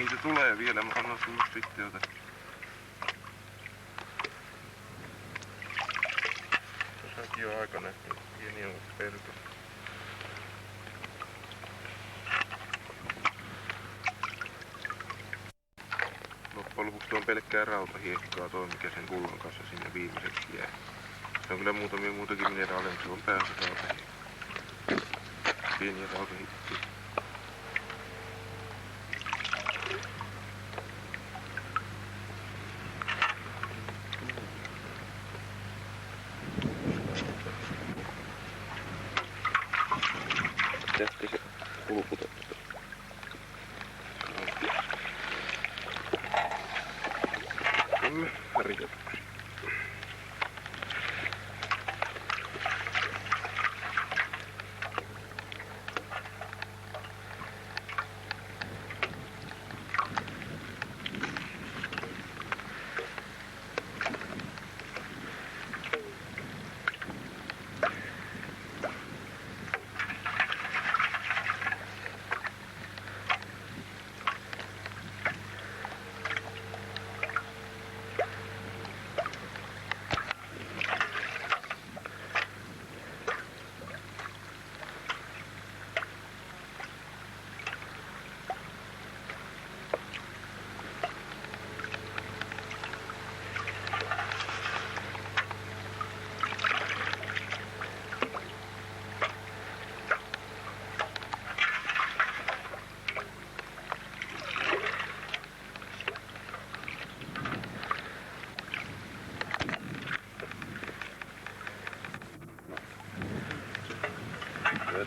Niitä tulee vielä, mä annan sulle sitten jotain. Tuossakin on aika nähty. Pieni on perto. Loppujen lopuksi tuo on pelkkää rautahiekkaa toi, mikä sen kullan kanssa sinne viimeiseksi jää. Se on kyllä muutamia muutakin mineraaleja, mutta se on päänsä rautahiekkaa. Pieniä rautahippiä. Jätti se kulputettu. Harjoituksia.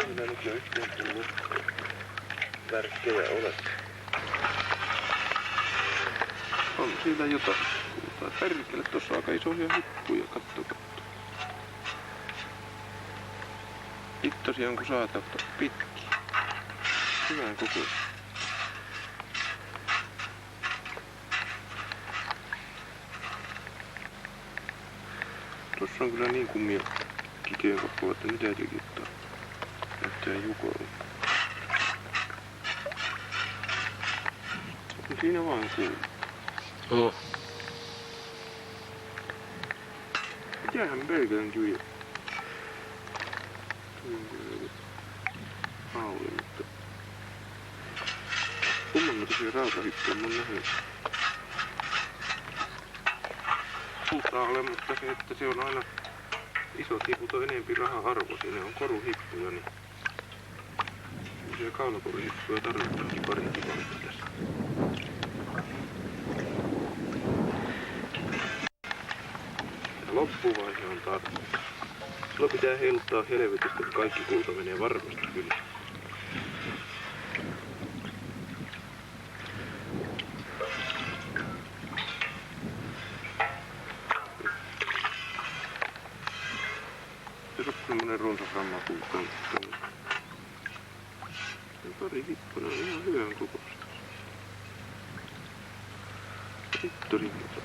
Minä nyt jo yhteen tullut värkkejä olet. On siitä jotain kuultaa. Perkele, tossa on aika isoja hippuja. Katso. Pittosia on kun saat ottaa pitki. Hyvän kokoinen. Tossa on kyllä niin kummia kikeen kappua, että mitä tekittaa. Näyttää jukolla. Siinä vaan kuuluu. Oh. Mitähän pelkään tyjä? On kyllä joku hauli, mutta... Kummanlaisia rautahippuja mä oon nähnyt. Puhutaan ole, mutta se, että se on aina... Isot hiput on enempi raha-arvoisia, ne on koruhippuja, niin... Semmoisia kaulakoruhippuja tarvittaankin parinkin monta tässä. Ja loppuvaihe on taas... Silloin pitää heiluttaa helvetistä, että kaikki kulta menee varmasti kyllä. Se on semmonen runsas ramma kulta. Pari hippuja on ihan hyvän kokoista. Hittori mitä.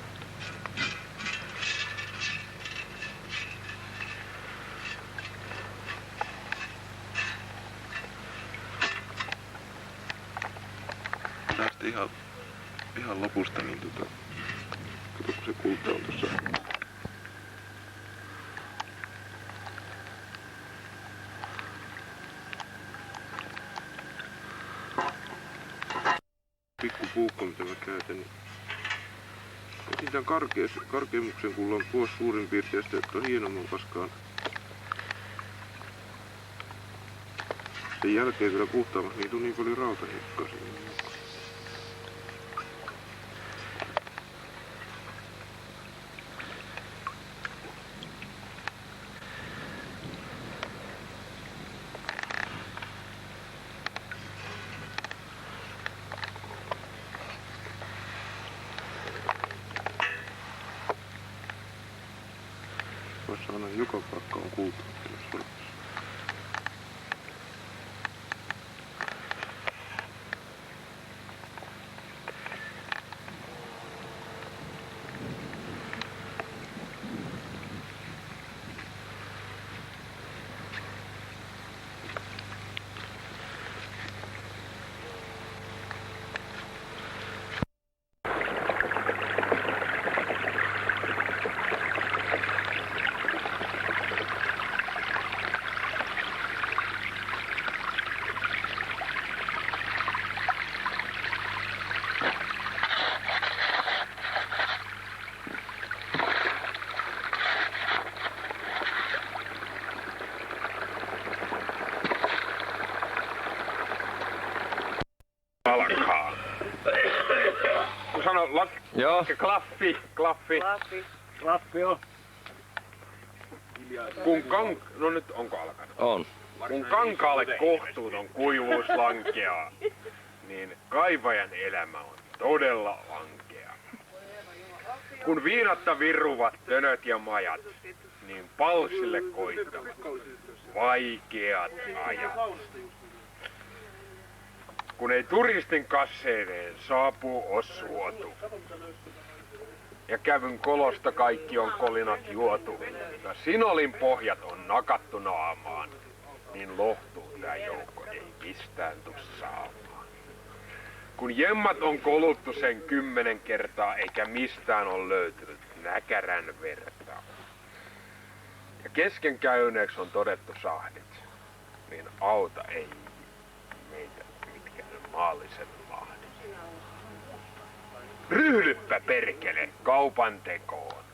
Tästä ihan lopusta niin kato kun se kulta on tossa. Pikku puukko mitä mä käytän, niin siitä karkeimuksen kullan pois suurin piirtein sitä, että on hienomman paskaan. Sen jälkeen vielä puhtaamassa niitä on niin paljon rautahiekkaa siinä. Voisi sanoa, että joka paikka on kultaa. sano Joo. klaffi. Klappi on. No nyt onko alkanut? On. Kun kankaalle kohtuuton kuivuus lankeaa, niin kaivajan elämä on todella ankea. Kun viinatta virruvat tönöt ja majat, niin palsille koittavat vaikeat ajat. Kun ei turistin kasseineen saapuu ossuotu, ja kävyn kolosta kaikki on kolinat juotu, ja sinolin pohjat on nakattu naamaan, niin lohtuu tää joukko ei mistään tuu saamaan. Kun jemmat on koluttu sen 10 kertaa, eikä mistään on löytynyt näkärän verta. Ja kesken käyneeksi on todettu sahdit, niin auta ei meitä mitkään maalliset mahdit. Ryhdyppä perkele kaupan tekoon.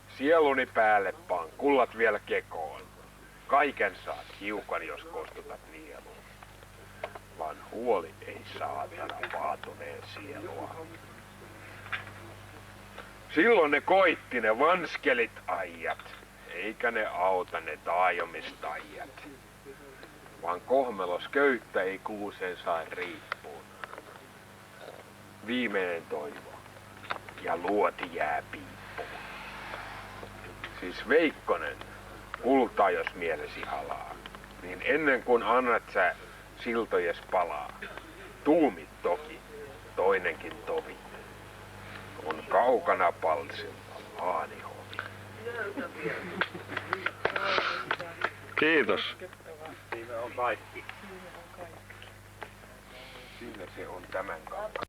Sieluni päälle paan kullat vielä kekoon. Kaiken saat hiukan, jos kostutat nieluun. Vaan huoli ei saatana vaatuneen sielua. Silloin ne koitti ne vanskelit ajat, eikä ne auta ne taajomistajat. Vaan kohmelos köyttä ei kuuseen saa riippuun. Viimeinen toivo, ja luoti jää piippuun. Siis Veikkonen, kultaa jos mielesi halaa, niin ennen kuin annat sä siltojes palaa, tuumit toki, toinenkin tovi, on kaukana palsilta Haanihovi. Kiitos. Siinä on kaikki. Siinä se on tämän kanssa.